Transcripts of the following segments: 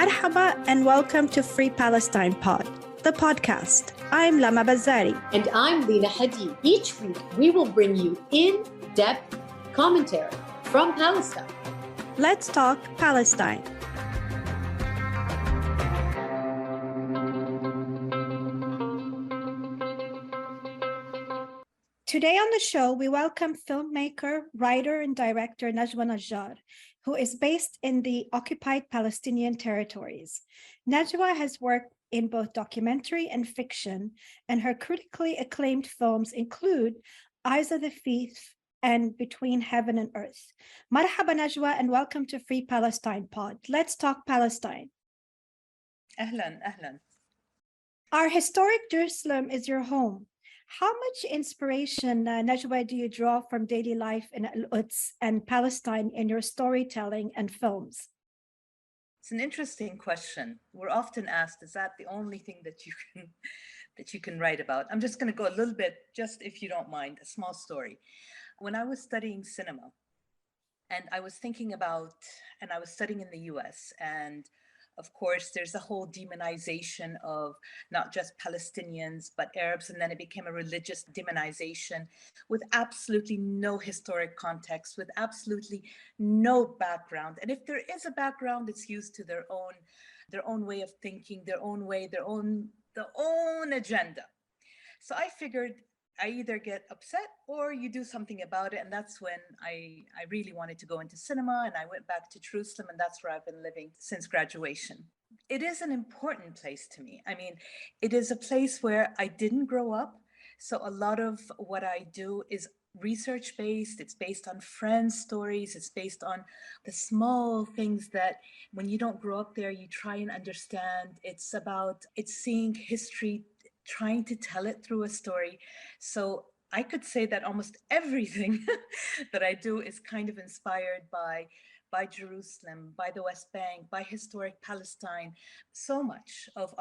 Marhaba and welcome to Free Palestine Pod, the podcast. I'm Lama Bazzari. And I'm Lina Hadi. Each week, we will bring you in-depth commentary from Palestine. Let's talk Palestine. Today on the show, we welcome filmmaker, writer, and director Najwa Najjar, who is based in the occupied Palestinian territories. Najwa has worked in both documentary and fiction, and her critically acclaimed films include Eyes of the Thief and Between Heaven and Earth. Marhaba Najwa, and welcome to Free Palestine Pod. Let's talk Palestine. Ahlan, ahlan. Our historic Jerusalem is your home. How much inspiration, Najwa, do you draw from daily life in Al-Quds and Palestine in your storytelling and films? It's an interesting question. We're often asked, is that the only thing that you can write about? I'm just going to go a little bit, just if you don't mind, a small story. When I was studying cinema, and I was thinking about, and I was studying in the US, and of course, there's a whole demonization of not just Palestinians, but Arabs. And then it became a religious demonization with absolutely no historic context, with absolutely no background. And if there is a background, it's used to their own way of thinking, their own way, their own agenda. So I figured I either get upset or you do something about it. And that's when I really wanted to go into cinema, and I went back to Jerusalem, and that's where I've been living since graduation. It is an important place to me. I mean, it is a place where I didn't grow up. So a lot of what I do is research-based. It's based on friends' stories. It's based on the small things that when you don't grow up there, you try and understand. It's seeing history, trying to tell it through a story. So I could say that almost everything that I do is kind of inspired by Jerusalem, by the West Bank, by historic Palestine. So much of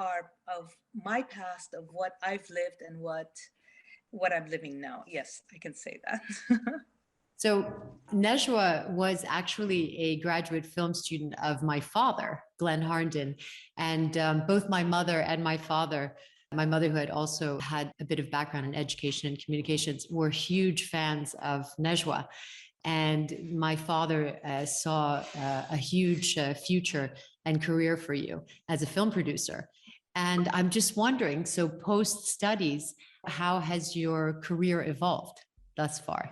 my past, of what I've lived and what I'm living now. Yes, I can say that. So Najwa was actually a graduate film student of my father, Glenn Harnden, and both my mother and my father, my mother, who had also had a bit of background in education and communications, were huge fans of Najwa. And my father saw a huge future and career for you as a film producer. And I'm just wondering, so post-studies, how has your career evolved thus far?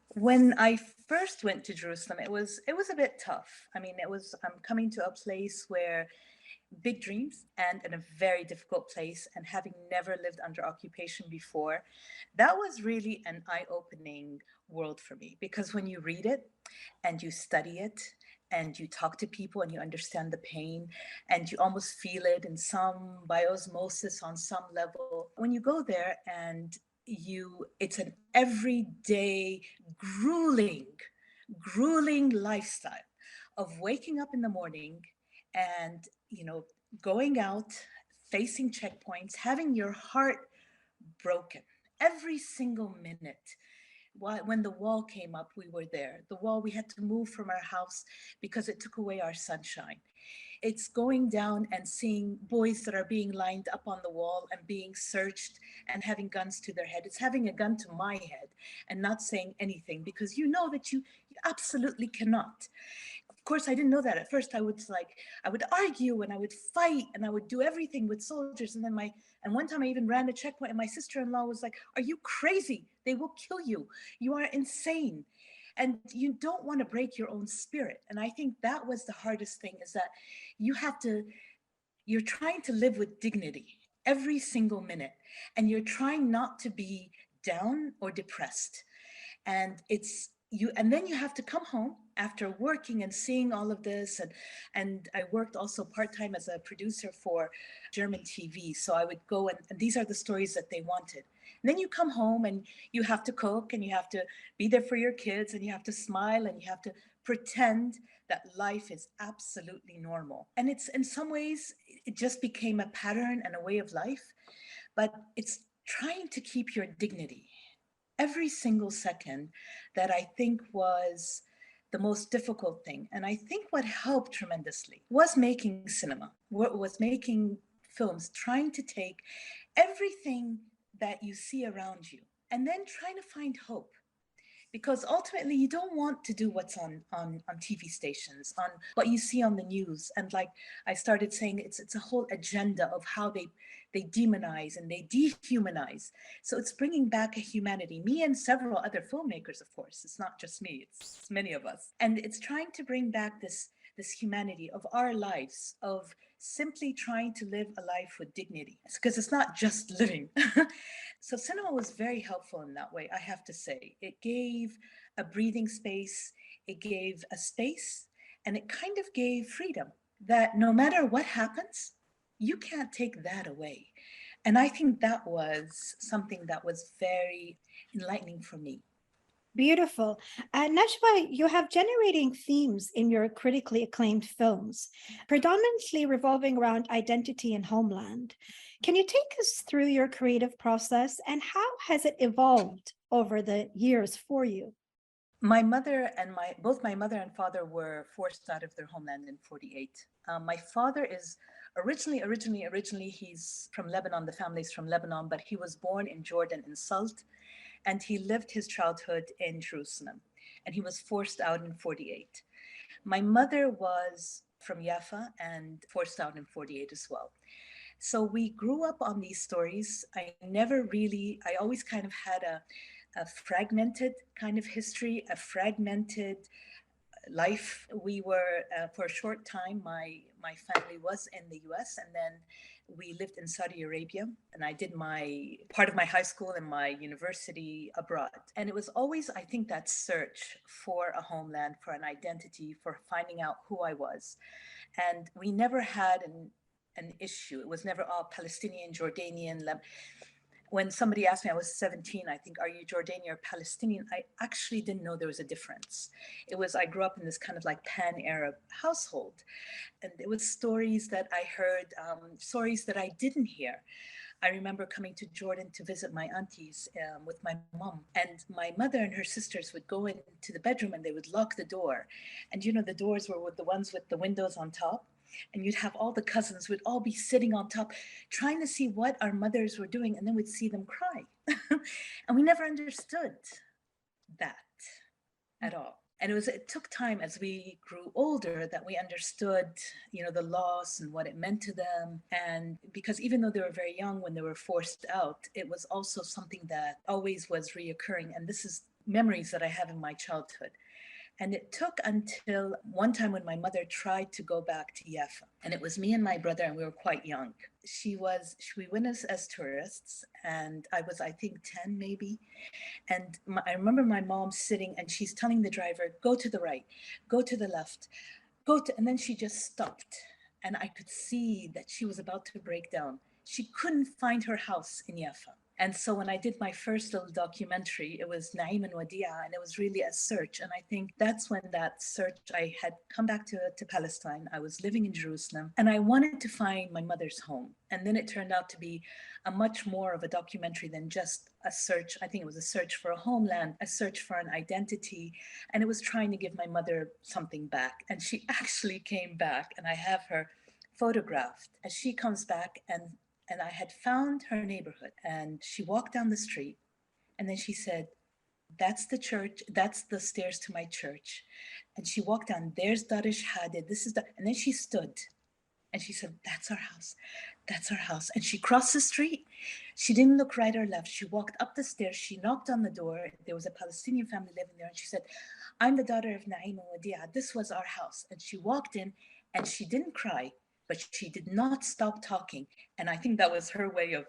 When I first went to Jerusalem, it was a bit tough. I mean, I'm coming to a place where big dreams and in a very difficult place, and having never lived under occupation before, that was really an eye-opening world for me, because when you read it and you study it and you talk to people and you understand the pain and you almost feel it in some by osmosis on some level, when you go there and it's an everyday grueling lifestyle of waking up in the morning and, going out, facing checkpoints, having your heart broken every single minute. When the wall came up, we were there. The wall, we had to move from our house because it took away our sunshine. It's going down and seeing boys that are being lined up on the wall and being searched and having guns to their head. It's having a gun to my head and not saying anything, because you know that you absolutely cannot. Of course, I didn't know that at first. I would argue and I would fight and I would do everything with soldiers. And one time I even ran a checkpoint, and my sister-in-law was like, "Are you crazy? They will kill you. You are insane." And you don't want to break your own spirit. And I think that was the hardest thing, is that you're trying to live with dignity every single minute, and you're trying not to be down or depressed. And then you have to come home after working and seeing all of this. And I worked also part-time as a producer for German TV. So I would go and these are the stories that they wanted. And then you come home and you have to cook and you have to be there for your kids and you have to smile and you have to pretend that life is absolutely normal. And it's, in some ways, it just became a pattern and a way of life, but it's trying to keep your dignity every single second that I think was the most difficult thing. And I think what helped tremendously was making cinema, was making films, trying to take everything that you see around you and then trying to find hope, because ultimately you don't want to do what's on TV stations, on what you see on the news. And like I started saying, it's a whole agenda of how they demonize and they dehumanize. So it's bringing back a humanity. Me and several other filmmakers, of course. It's not just me, it's many of us. And it's trying to bring back this humanity of our lives, of simply trying to live a life with dignity, because it's not just living. So cinema was very helpful in that way, I have to say. It gave a breathing space, it gave a space, and it kind of gave freedom that no matter what happens, you can't take that away. And I think that was something that was very enlightening for me. Beautiful. Najwa, you have generating themes in your critically acclaimed films, predominantly revolving around identity and homeland. Can you take us through your creative process and how has it evolved over the years for you? My mother and both my mother and father were forced out of their homeland in 48. My father is originally, he's from Lebanon, the family's from Lebanon, but he was born in Jordan in Salt, and he lived his childhood in Jerusalem, and he was forced out in 48. My mother was from Jaffa and forced out in 48 as well. So we grew up on these stories. I always kind of had a fragmented kind of history, a fragmented life. We were, for a short time, my family was in the US, and then we lived in Saudi Arabia, and I did my part of my high school and my university abroad. And it was always, I think, that search for a homeland, for an identity, for finding out who I was. And we never had an issue. It was never all Palestinian, Jordanian. When somebody asked me, I was 17, I think, are you Jordanian or Palestinian? I actually didn't know there was a difference. I grew up in this kind of like pan-Arab household. And it was stories that I heard, stories that I didn't hear. I remember coming to Jordan to visit my aunties with my mom, and my mother and her sisters would go into the bedroom and they would lock the door. And the doors were with the ones with the windows on top. And you'd have all the cousins would all be sitting on top trying to see what our mothers were doing, and then we'd see them cry. And we never understood that at all. And it took time as we grew older that we understood, the loss and what it meant to them. And because even though they were very young when they were forced out, it was also something that always was reoccurring. And this is memories that I have in my childhood. And it took until one time when my mother tried to go back to Jaffa, and it was me and my brother, and we were quite young. We went as tourists, and I was, I think, 10 maybe. And I remember my mom sitting, and she's telling the driver, go to the right, go to the left, and then she just stopped. And I could see that she was about to break down. She couldn't find her house in Jaffa. And so when I did my first little documentary, it was Naim and Wadia, and it was really a search. And I think that's when that search, I had come back to Palestine. I was living in Jerusalem, and I wanted to find my mother's home. And then it turned out to be a much more of a documentary than just a search. I think it was a search for a homeland, a search for an identity. And it was trying to give my mother something back. And she actually came back, and I have her photographed as she comes back, and I had found her neighborhood, and she walked down the street, and then she said, that's the church, that's the stairs to my church. And she walked down, there's Darish Hadid, and then she stood and she said, that's our house, that's our house. And she crossed the street. She didn't look right or left. She walked up the stairs, she knocked on the door. There was a Palestinian family living there, and she said, I'm the daughter of Naim and Wadia, this was our house. And she walked in, and she didn't cry, but she did not stop talking. And I think that was her way of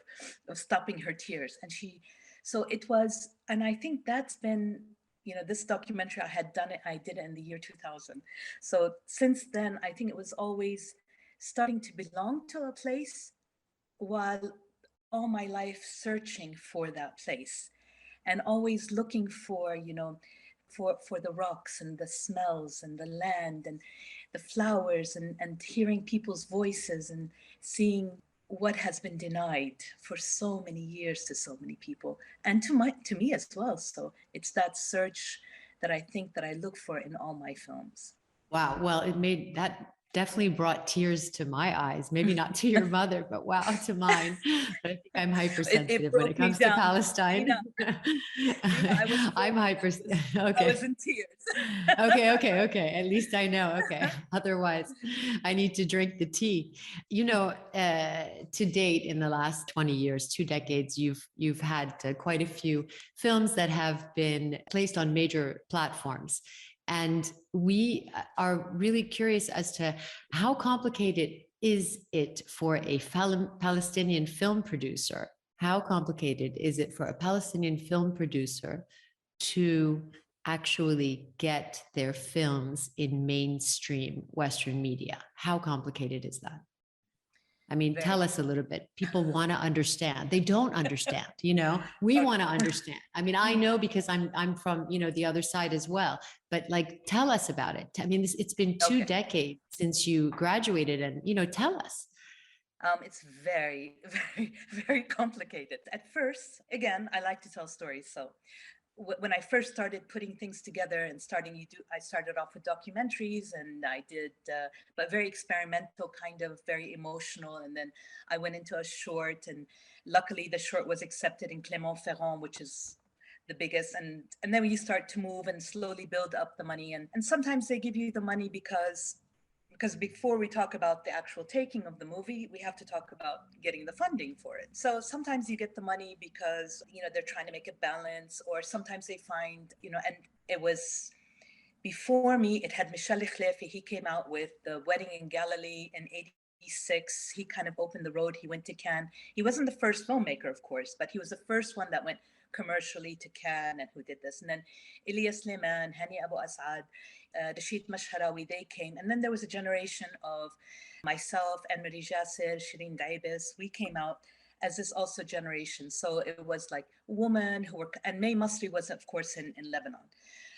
stopping her tears. And and I think that's been, this documentary, I did it in the year 2000. So since then, I think it was always starting to belong to a place while all my life searching for that place and always looking for, for the rocks and the smells and the land and the flowers and hearing people's voices and seeing what has been denied for so many years to so many people and to me as well. So it's that search that I think that I look for in all my films. Wow. Well, that definitely brought tears to my eyes. Maybe not to your mother, but wow, to mine. But I think I'm It hypersensitive when it broke me comes to down. Palestine. I was I'm hyper. I was Okay. in tears. Okay. At least I know. Okay. Otherwise, I need to drink the tea. To date, in the last 20 years, 2 decades, you've had quite a few films that have been placed on major platforms. And we are really curious as to how complicated is it for a Palestinian film producer? How complicated is it for a Palestinian film producer to actually get their films in mainstream Western media? How complicated is that? I mean, Very. tell us a little bit. People want to understand. They don't understand, we want to understand. I mean, I know because I'm from, the other side as well, but like, tell us about it. I mean, it's been two Okay. decades since you graduated and, tell us. It's very, very, very complicated. At first, again, I like to tell stories. So when I first started putting things together and I started off with documentaries, and I did, but very experimental, kind of very emotional. And then I went into a short, and luckily the short was accepted in Clermont-Ferrand, which is the biggest. And then you start to move and slowly build up the money. And sometimes they give you the money because before we talk about the actual taking of the movie, we have to talk about getting the funding for it. So sometimes you get the money because, they're trying to make a balance, or sometimes they find, and it was before me, it had Michel Ikhliefi. He came out with The Wedding in Galilee in 86. He kind of opened the road. He went to Cannes. He wasn't the first filmmaker, of course, but he was the first one that went commercially to Cannes and who did this. And then Ilyas Lehman, Hani Abu Asad, Rashid Mashharawi, they came. And then there was a generation of myself, Anne-Marie Jasser, Shireen Daibis. We came out as this also generation. So it was like women who were, and May Masri was, of course, in Lebanon.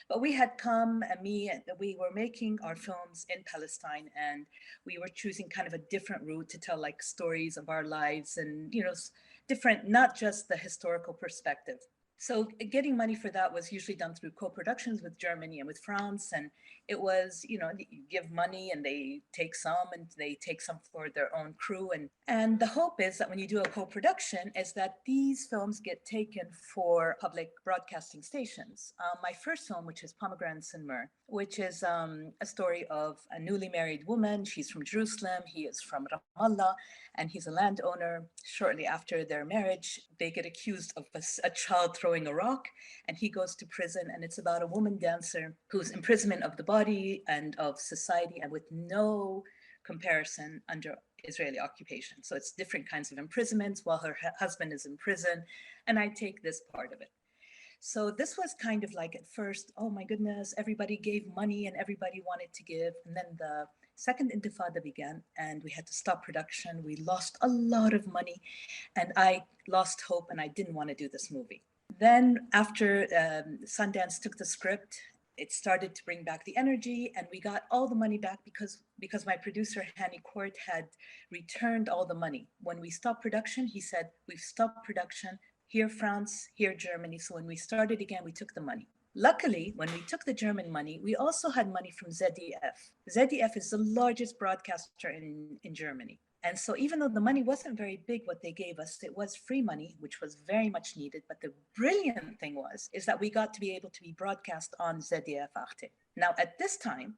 But we had come, and we were making our films in Palestine, and we were choosing kind of a different route to tell like stories of our lives and, different, not just the historical perspective. So getting money for that was usually done through co-productions with Germany and with France. And it was, you give money and they take some, and they take some for their own crew. And the hope is that when you do a co-production is that these films get taken for public broadcasting stations. My first film, which is Pomegranates and Myrrh, which is a story of a newly married woman. She's from Jerusalem. He is from Ramallah, and he's a landowner. Shortly after their marriage, they get accused of a child throwing a rock, and he goes to prison. And it's about a woman dancer whose imprisonment of the body and of society, and with no comparison under Israeli occupation. So it's different kinds of imprisonments while her husband is in prison. And I take this part of it. So this was kind of like at first, oh my goodness, everybody gave money and everybody wanted to give. And then the second intifada began and we had to stop production. We lost a lot of money and I lost hope and I didn't want to do this movie. Then after Sundance took the script, it started to bring back the energy and we got all the money back because my producer, Hani Court, had returned all the money. When we stopped production, he said, we've stopped production, here France, here Germany. So when we started again, we took the money. Luckily, when we took the German money, we also had money from ZDF. ZDF is the largest broadcaster in Germany. And so even though the money wasn't very big, what they gave us, it was free money, which was very much needed. But the brilliant thing is that we got to be able to be broadcast on ZDF Arte. Now, at this time,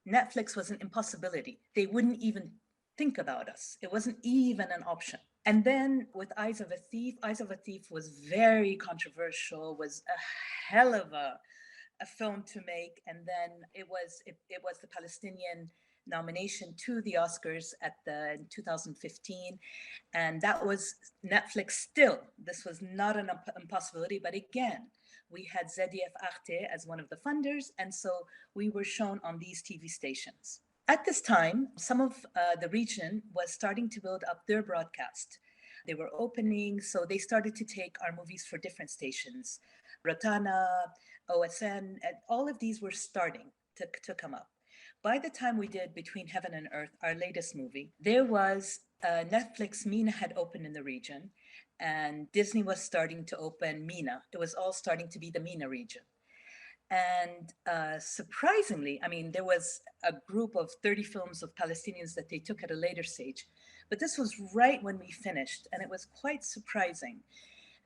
Netflix was an impossibility. They wouldn't even think about us. It wasn't even an option. And then with Eyes of a Thief was very controversial, was a hell of a film to make. And then it was the Palestinian nomination to the Oscars in 2015. And that was Netflix still. This was not an impossibility, but again, we had ZDF Arte as one of the funders. And so we were shown on these TV stations. At this time, some of the region was starting to build up their broadcast. They were opening, so they started to take our movies for different stations. Rotana, OSN, and all of these were starting to come up. By the time we did Between Heaven and Earth, our latest movie, there was Netflix MENA had opened in the region, and Disney was starting to open MENA. It was all starting to be the MENA region. And surprisingly, I mean, there was a group of 30 films of Palestinians that they took at a later stage. But this was right when we finished. And it was quite surprising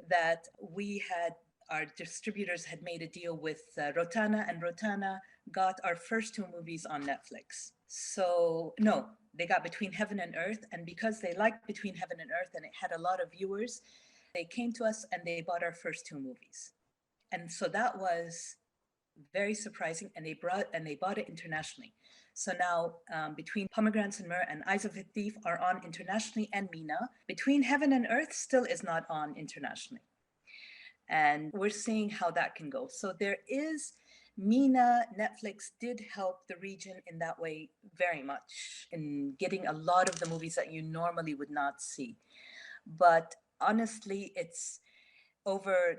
that we had, our distributors had made a deal with Rotana, and Rotana got our first two movies on Netflix. So, no, they got Between Heaven and Earth. And because they liked Between Heaven and Earth and it had a lot of viewers, they came to us and they bought our first two movies. And so that was very surprising, and they bought it internationally. So now Between Pomegranates and Myrrh and Eyes of a Thief are on internationally, and Mina. Between Heaven and Earth still is not on internationally. And we're seeing how that can go. So there is, Mina, Netflix did help the region in that way very much in getting a lot of the movies that you normally would not see. But honestly, it's over,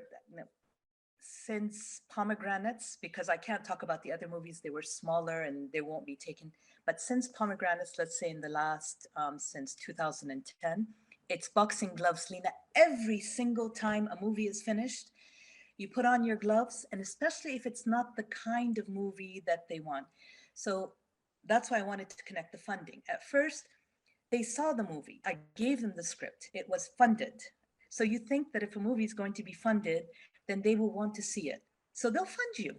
since Pomegranates, because I can't talk about the other movies, they were smaller and they won't be taken. But since Pomegranates, let's say in the last, since 2010, it's boxing gloves, Lena. Every single time a movie is finished, you put on your gloves, and especially if it's not the kind of movie that they want. So that's why I wanted to connect the funding. At first, they saw the movie. I gave them the script. It was funded. So you think that if a movie is going to be funded, then they will want to see it. So they'll fund you.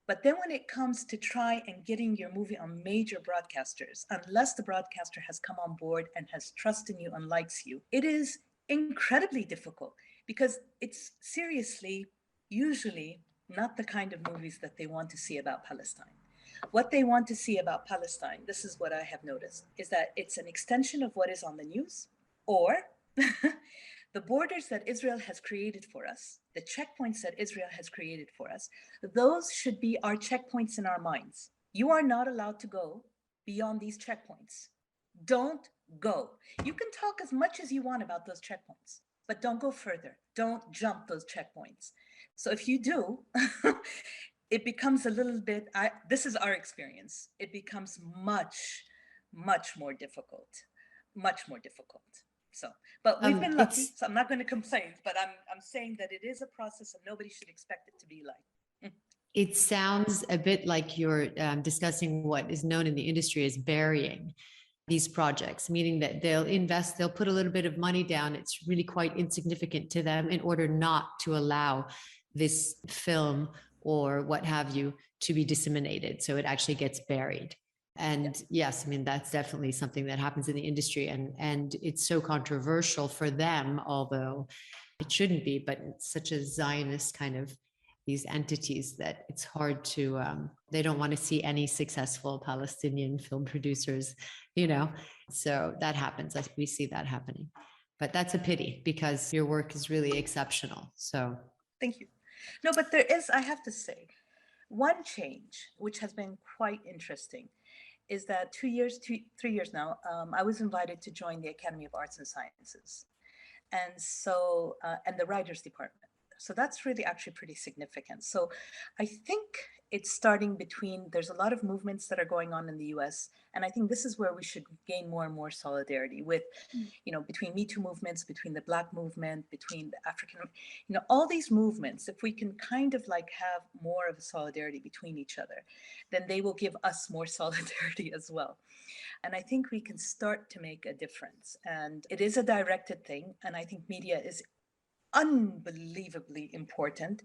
But then when it comes to try and getting your movie on major broadcasters, unless the broadcaster has come on board and has trust in you and likes you, it is incredibly difficult, because it's seriously, usually not the kind of movies that they want to see about Palestine. What they want to see about Palestine, this is what I have noticed, is that it's an extension of what is on the news, or the borders that Israel has created for us, the checkpoints that Israel has created for us, those should be our checkpoints in our minds. You are not allowed to go beyond these checkpoints. Don't go. You can talk as much as you want about those checkpoints, but don't go further. Don't jump those checkpoints. So if you do, it becomes a little bit, this is our experience, it becomes much, much more difficult, much more difficult. So, but we've been lucky, so I'm not going to complain, but I'm saying that it is a process and nobody should expect it to be like. It sounds a bit like you're discussing what is known in the industry as burying these projects, meaning that they'll invest, they'll put a little bit of money down. It's really quite insignificant to them in order not to allow this film or what have you to be disseminated. So it actually gets buried. And yes, I mean, that's definitely something that happens in the industry, and it's so controversial for them, although it shouldn't be, but it's such a Zionist kind of these entities that it's hard to, they don't want to see any successful Palestinian film producers, so that happens. We see that happening, but that's a pity because your work is really exceptional. So thank you. No, but there is, I have to say, one change, which has been quite interesting, is that 3 years now, I was invited to join the Academy of Arts and Sciences. And so, and the writers department. So that's really actually pretty significant. So I think it's starting there's a lot of movements that are going on in the US. And I think this is where we should gain more and more solidarity with, between Me Too movements, between the Black movement, between the African, all these movements, if we can kind of like have more of a solidarity between each other, then they will give us more solidarity as well. And I think we can start to make a difference. And it is a directed thing. And I think media is unbelievably important.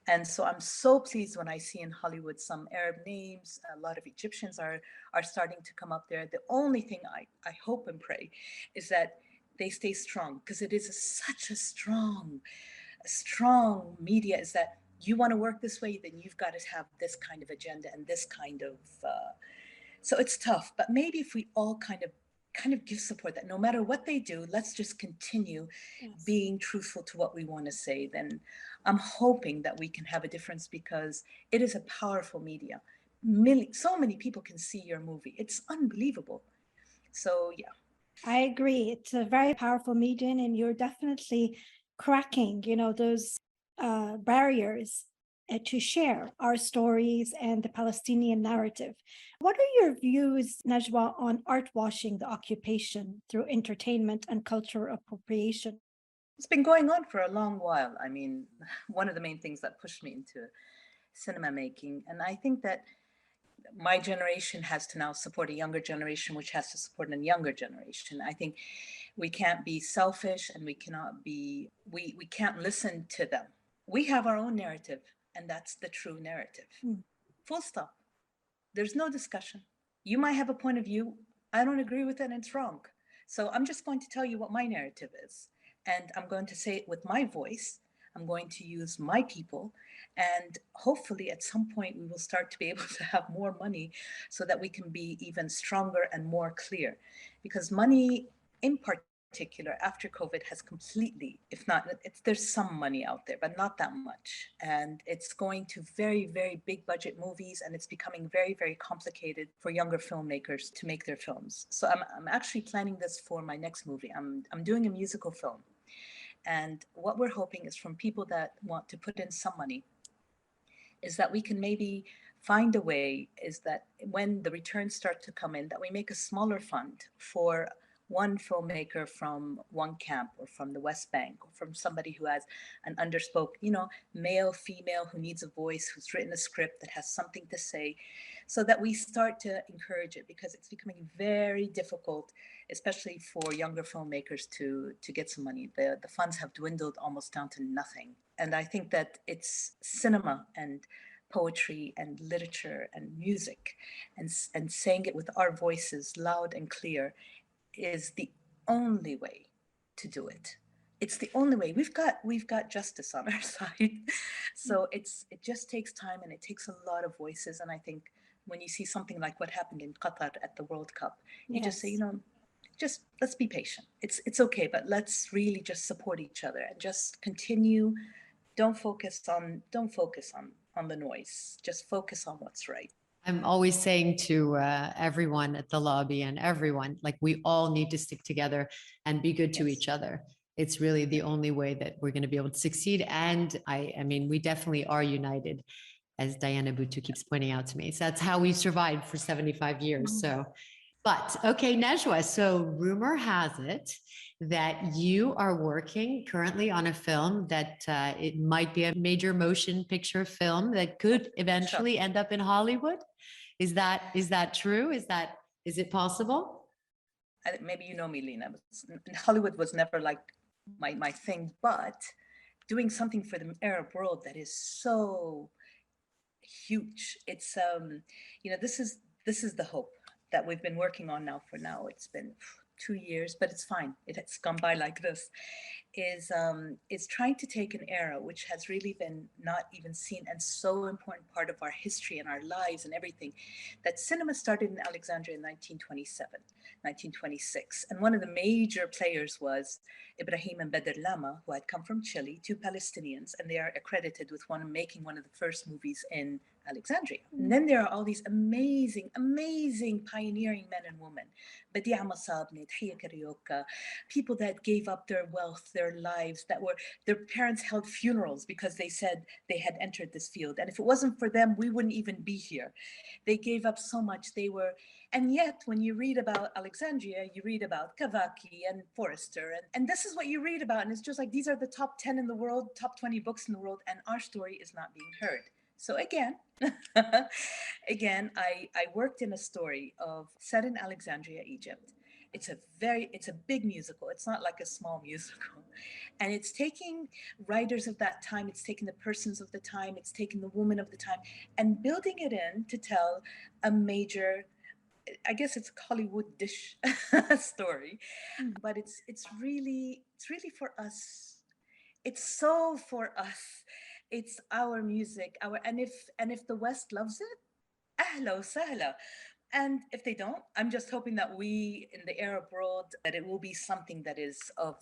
And so I'm so pleased when I see in Hollywood some Arab names, a lot of Egyptians are starting to come up there. The only thing I hope and pray is that they stay strong, because it is such a strong media, is that you want to work this way, then you've got to have this kind of agenda and this kind of, so it's tough. But maybe if we all kind of give support, that no matter what they do, let's just continue being truthful to what we want to say, then I'm hoping that we can have a difference, because it is a powerful media. So many people can see your movie. It's unbelievable. So yeah. I agree. It's a very powerful medium, and you're definitely cracking, those barriers to share our stories and the Palestinian narrative. What are your views, Najwa, on art washing the occupation through entertainment and cultural appropriation? It's been going on for a long while. I mean, one of the main things that pushed me into cinema making. And I think that my generation has to now support a younger generation, which has to support a younger generation. I think we can't be selfish, and we cannot be, we can't listen to them. We have our own narrative, and that's the true narrative. Full stop. There's no discussion. You might have a point of view. I don't agree with it, and it's wrong. So I'm just going to tell you what my narrative is. And I'm going to say it with my voice. I'm going to use my people. And hopefully at some point we will start to be able to have more money so that we can be even stronger and more clear. Because money in particular after COVID has completely, if not, there's some money out there, but not that much. And it's going to very, very big budget movies, and it's becoming very, very complicated for younger filmmakers to make their films. So I'm actually planning this for my next movie. I'm doing a musical film. And what we're hoping is from people that want to put in some money is that we can maybe find a way, is that when the returns start to come in, that we make a smaller fund for one filmmaker from one camp, or from the West Bank, or from somebody who has an underspoken, male, female, who needs a voice, who's written a script that has something to say, so that we start to encourage it, because it's becoming very difficult, especially for younger filmmakers to get some money. The funds have dwindled almost down to nothing. And I think that it's cinema and poetry and literature and music, and saying it with our voices loud and clear is the only way to do it. It's the only way. We've got justice on our side. So it just takes time, and it takes a lot of voices. And I think when you see something like what happened in Qatar at the World Cup, you just say, just let's be patient. It's okay, but let's really just support each other and just continue. Don't focus on the noise. Just focus on what's right. I'm always saying to everyone at the lobby and everyone, like, we all need to stick together and be good to each other. It's really the only way that we're going to be able to succeed. And I mean, we definitely are united, as Diana Butu keeps pointing out to me. So that's how we survived for 75 years. So, but okay, Najwa, so rumor has it that you are working currently on a film that it might be a major motion picture film that could eventually end up in Hollywood. Is that true? Is it possible? Maybe you know me, Lena. Hollywood was never like my thing, but doing something for the Arab world that is so huge. It's this is the hope that we've been working on now. It's been 2 years, but it's fine. It's gone by like this. Is trying to take an era which has really been not even seen, and so important part of our history and our lives and everything, that cinema started in Alexandria in 1927, 1926. And one of the major players was Ibrahim and Badr Lama, who had come from Chile, two Palestinians, and they are accredited with making one of the first movies in Alexandria. And then there are all these amazing, amazing pioneering men and women. Badi'a Masabni, Thiya Karyoka, people that gave up their wealth, their lives, their parents held funerals because they said they had entered this field. And if it wasn't for them, we wouldn't even be here. They gave up so much. And yet when you read about Alexandria, you read about Kavaki and Forrester, and this is what you read about. And it's just like, these are the top 10 in the world, top 20 books in the world, and our story is not being heard. So again, I worked in a story set in Alexandria, Egypt. It's a big musical. It's not like a small musical. And it's taking writers of that time, it's taking the persons of the time, it's taking the women of the time, and building it in to tell a major, I guess it's Hollywood dish story, but it's really for us. It's so for us. It's our music, and if the West loves it, ahla wa sahla. And if they don't, I'm just hoping that we in the Arab world, that it will be something that is of,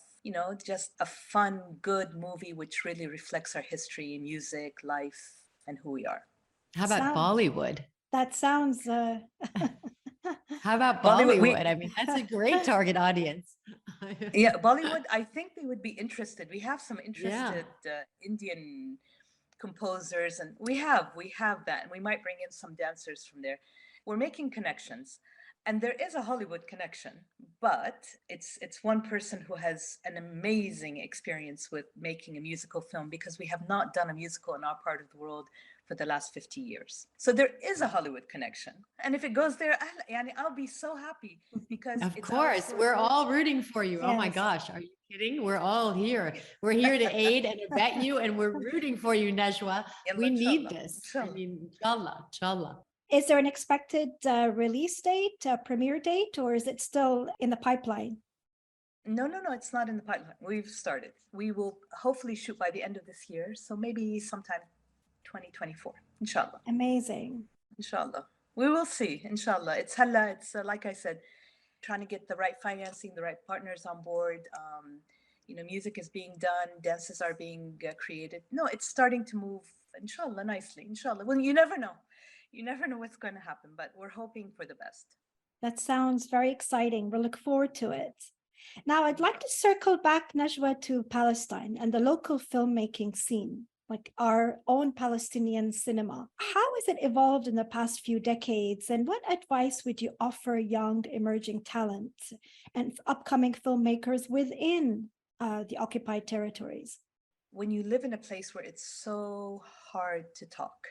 just a fun, good movie which really reflects our history, music, life, and who we are. How about Bollywood? That sounds How about Bollywood? I mean, that's a great target audience. Yeah, Bollywood, I think they would be interested. We have some interested Indian composers, and we have that, and we might bring in some dancers from there. We're making connections, and there is a Hollywood connection, but it's one person who has an amazing experience with making a musical film, because we have not done a musical in our part of the world for the last 50 years. So there is a Hollywood connection. And if it goes there, I'll be so happy because Of it's our course, source. we're all rooting for you. Oh my Yes. gosh, are you kidding? We're all here. We're here to aid and abet you, and we're rooting for you, Najwa. We Yalla, need inshallah, this. I inshallah. mean, inshallah, inshallah. Is there an expected release date, premiere date, or is it still in the pipeline? No, it's not in the pipeline. We've started. We will hopefully shoot by the end of this year. So maybe sometime 2024, inshallah. Amazing. Inshallah. We will see, inshallah. It's hala, it's like I said, trying to get the right financing, the right partners on board. Music is being done, dances are being created. No, it's starting to move, inshallah, nicely, inshallah. Well, you never know. You never know what's going to happen, but we're hoping for the best. That sounds very exciting. We'll look forward to it. Now, I'd like to circle back, Najwa, to Palestine and the local filmmaking scene, like our own Palestinian cinema. How has it evolved in the past few decades? And what advice would you offer young emerging talent and upcoming filmmakers within the occupied territories? When you live in a place where it's so hard to talk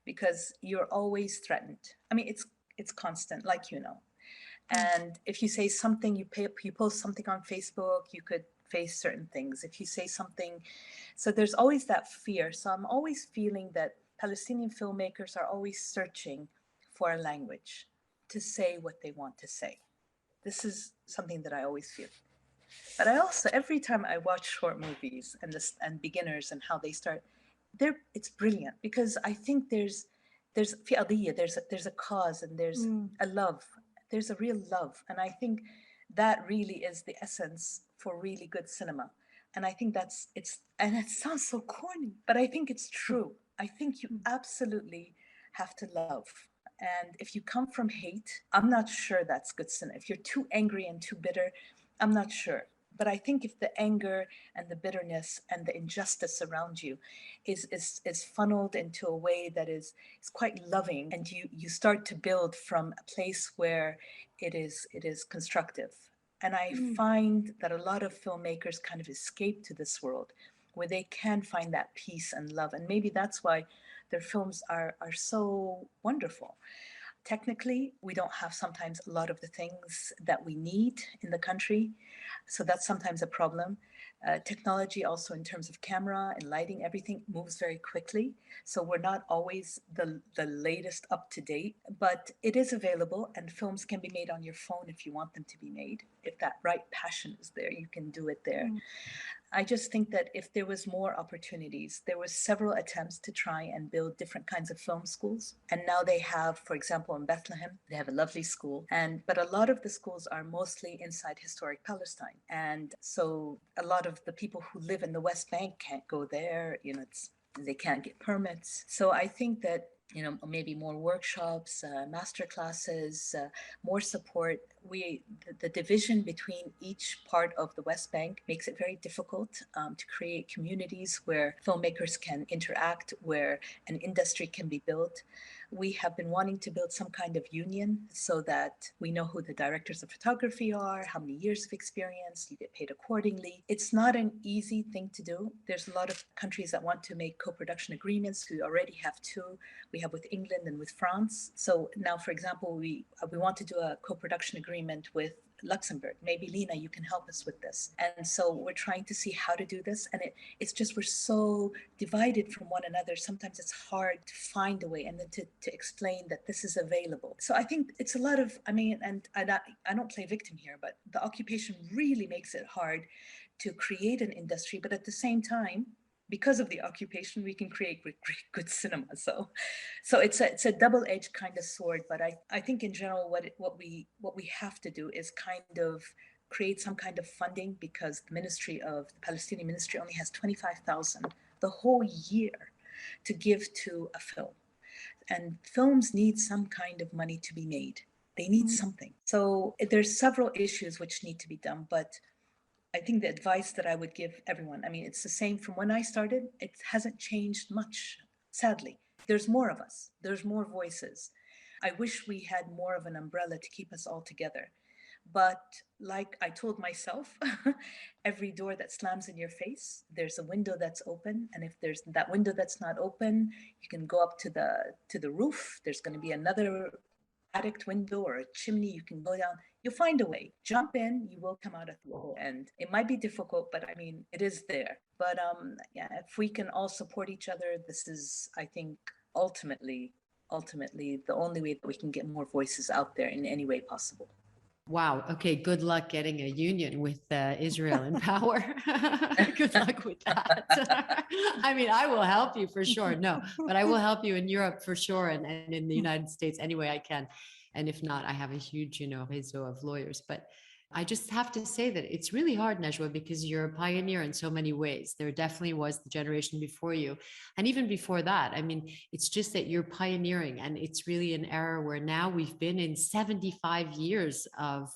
because you're always threatened. I mean, it's constant, like you know. And if you say something, you post something on Facebook, you could face certain things. If you say something, so there's always that fear. So I'm always feeling that Palestinian filmmakers are always searching for a language to say what they want to say. This is something that I always feel. But I also, every time I watch short movies and beginners and how they start, it's brilliant because I think there's fi qadiyya, there's a cause and there's a love. There's a real love. And I think that really is the essence for really good cinema. And I think and it sounds so corny, but I think it's true. I think you absolutely have to love. And if you come from hate, I'm not sure that's good cinema. If you're too angry and too bitter, I'm not sure. But I think if the anger and the bitterness and the injustice around you is funneled into a way that is quite loving, and you start to build from a place where it is constructive. And I find that a lot of filmmakers kind of escape to this world where they can find that peace and love. And maybe that's why their films are so wonderful. Technically, we don't have sometimes a lot of the things that we need in the country. So that's sometimes a problem. Technology also in terms of camera and lighting, everything moves very quickly. So we're not always the latest up to date, but it is available and films can be made on your phone if you want them to be made. If that right passion is there, you can do it there. I just think that if there was more opportunities, there were several attempts to try and build different kinds of film schools. And now they have, for example, in Bethlehem, they have a lovely school. But a lot of the schools are mostly inside historic Palestine. And so a lot of the people who live in the West Bank can't go there, they can't get permits. So I think that maybe more workshops, master classes, more support. The division between each part of the West Bank makes it very difficult to create communities where filmmakers can interact, where an industry can be built. We have been wanting to build some kind of union so that we know who the directors of photography are, how many years of experience, you get paid accordingly. It's not an easy thing to do. There's a lot of countries that want to make co-production agreements. We already have two. We have with England and with France. So now, for example, we want to do a co-production agreement with Luxembourg. Maybe Lena, you can help us with this. And so we're trying to see how to do this. And it's just, we're so divided from one another. Sometimes it's hard to find a way and then to explain that this is available. So I think it's a lot of, and I don't play victim here, but the occupation really makes it hard to create an industry. But at the same time, because of the occupation, we can create great, good cinema. So it's a double-edged kind of sword. But I think in general, what we have to do is kind of create some kind of funding, because the Palestinian ministry only has 25,000 the whole year to give to a film, and films need some kind of money to be made. They need something. So there's several issues which need to be done, but I think the advice that I would give everyone, it's the same from when I started. It hasn't changed much, sadly. There's more of us. There's more voices. I wish we had more of an umbrella to keep us all together. But like I told myself, every door that slams in your face, there's a window that's open. And if there's that window that's not open, you can go up to the roof. There's going to be another attic window or a chimney. You can go down. You'll find a way. Jump in. You will come out at the end. It might be difficult, but I mean, it is there. But yeah, if we can all support each other, this is, I think, ultimately the only way that we can get more voices out there in any way possible. Wow. Okay. Good luck getting a union with Israel in power. Good luck with that. I mean, I will help you for sure. No, but I will help you in Europe for sure, and in the United States any way I can. And if not, I have a huge, réseau of lawyers. But I just have to say that it's really hard, Najwa, because you're a pioneer in so many ways. There definitely was the generation before you. And even before that, I mean, it's just that you're pioneering, and it's really an era where now we've been in 75 years of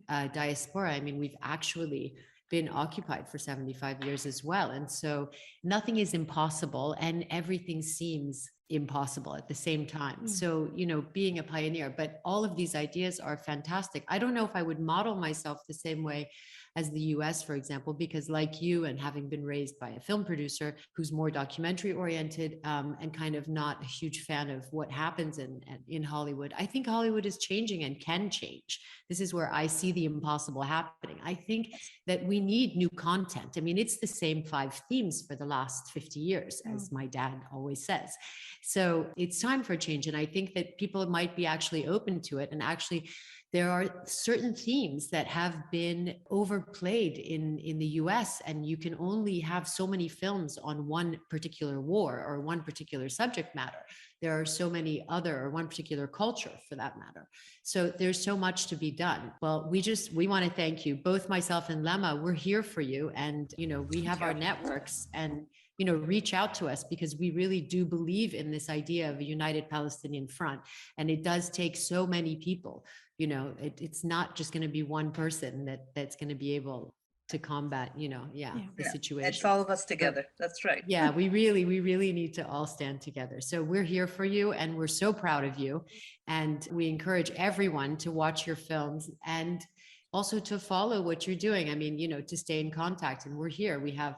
diaspora. I mean, we've actually been occupied for 75 years as well. And so nothing is impossible and everything seems impossible at the same time. So, being a pioneer, but all of these ideas are fantastic. I don't know if I would model myself the same way as the US, for example, because like you, and having been raised by a film producer who's more documentary oriented, and kind of not a huge fan of what happens in Hollywood, I think Hollywood is changing and can change. This is where I see the impossible happening. I think that we need new content. I mean, it's the same 5 themes for the last 50 years, as my dad always says. So it's time for change. And I think that people might be actually open to it. And actually, there are certain themes that have been overplayed in the US, and you can only have so many films on one particular war or one particular subject matter. There are so many other, or one particular culture for that matter. So there's so much to be done. Well, we want to thank you, both myself and Lemma. We're here for you. And, we have our networks, and reach out to us, because we really do believe in this idea of a united Palestinian front. And it does take so many people. It's not just going to be one person that's going to be able to combat, the situation. It's all of us together. That's right. Yeah, we really need to all stand together. So we're here for you, and we're so proud of you. And we encourage everyone to watch your films and also to follow what you're doing. I mean, to stay in contact. And we're here. We have,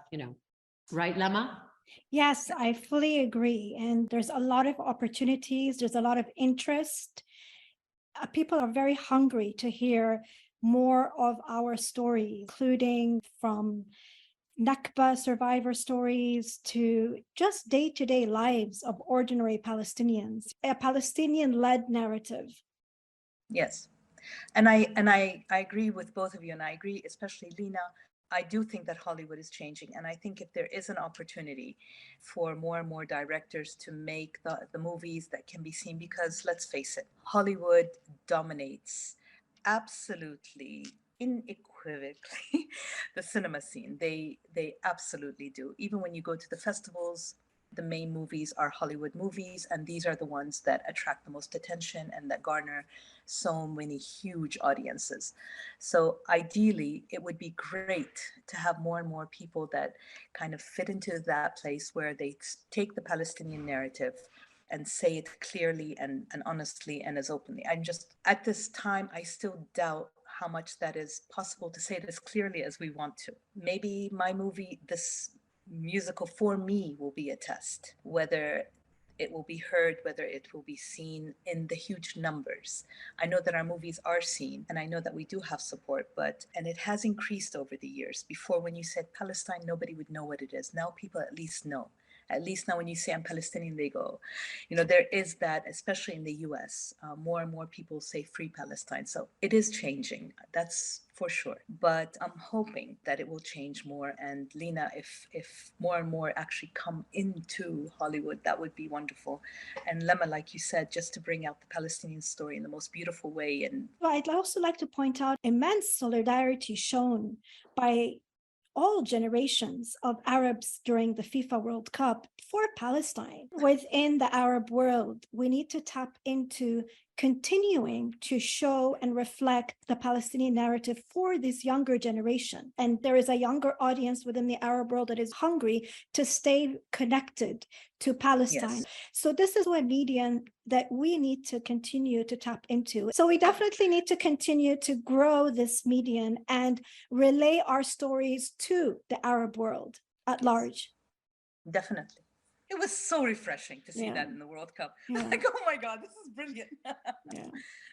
right, Lemma? Yes, I fully agree. And there's a lot of opportunities. There's a lot of interest. People are very hungry to hear more of our stories, including from Nakba survivor stories to just day-to-day lives of ordinary Palestinians, a Palestinian-led narrative. Yes. And I agree with both of you, and I agree, especially Lena. I do think that Hollywood is changing. And I think if there is an opportunity for more and more directors to make the movies that can be seen, because let's face it, Hollywood dominates absolutely, unequivocally, the cinema scene. They absolutely do. Even when you go to the festivals, the main movies are Hollywood movies, and these are the ones that attract the most attention and that garner so many huge audiences. So ideally, it would be great to have more and more people that kind of fit into that place where they take the Palestinian narrative and say it clearly and honestly and as openly. I'm just, at this time, I still doubt how much that is possible to say it as clearly as we want to. Maybe my movie, this musical for me, will be a test, whether it will be heard, whether it will be seen in the huge numbers. I know that our movies are seen, and I know that we do have support, and it has increased over the years. Before, when you said Palestine, nobody would know what it is. Now people at least know. At least now when you say I'm Palestinian, they go, there is that, especially in the US, more and more people say free Palestine. So it is changing, that's for sure. But I'm hoping that it will change more. And Lena, if more and more actually come into Hollywood, that would be wonderful. And Lemma, like you said, just to bring out the Palestinian story in the most beautiful way. And I'd also like to point out immense solidarity shown by all generations of Arabs during the FIFA World Cup for Palestine. Within the Arab world, we need to tap into continuing to show and reflect the Palestinian narrative for this younger generation. And there is a younger audience within the Arab world that is hungry to stay connected to Palestine. Yes. So this is a medium that we need to continue to tap into. So we definitely need to continue to grow this medium and relay our stories to the Arab world at large. Definitely. It was so refreshing to see Yeah. that in the World Cup. Yeah. Like, oh my God, this is brilliant. Yeah.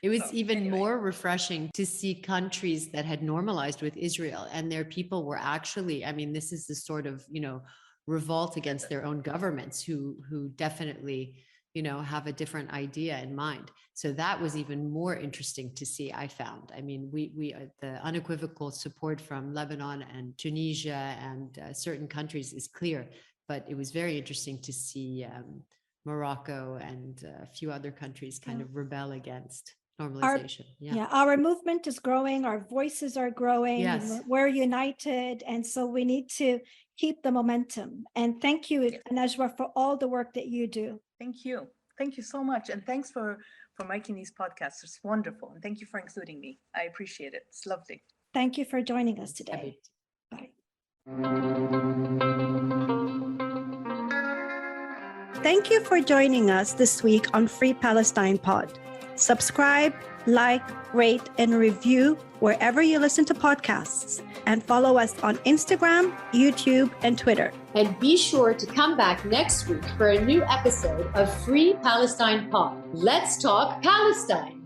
It was So, even anyway. more refreshing to see countries that had normalized with Israel and their people were actually, I mean, this is the sort of, revolt against their own governments who definitely, have a different idea in mind. So that was even more interesting to see, I found. I mean, we the unequivocal support from Lebanon and Tunisia and certain countries is clear, but it was very interesting to see Morocco and a few other countries kind of rebel against normalization. Yeah, our movement is growing, our voices are growing, Yes. we're united, and so we need to keep the momentum. And thank you, Najwa, for all the work that you do. Thank you. Thank you so much. And thanks for making these podcasts. It's wonderful. And thank you for including me. I appreciate it. It's lovely. Thank you for joining us today. Bye. Thank you for joining us this week on Free Palestine Pod. Subscribe, like, rate, and review wherever you listen to podcasts, and follow us on Instagram, YouTube, and Twitter. And be sure to come back next week for a new episode of Free Palestine Pod. Let's talk Palestine.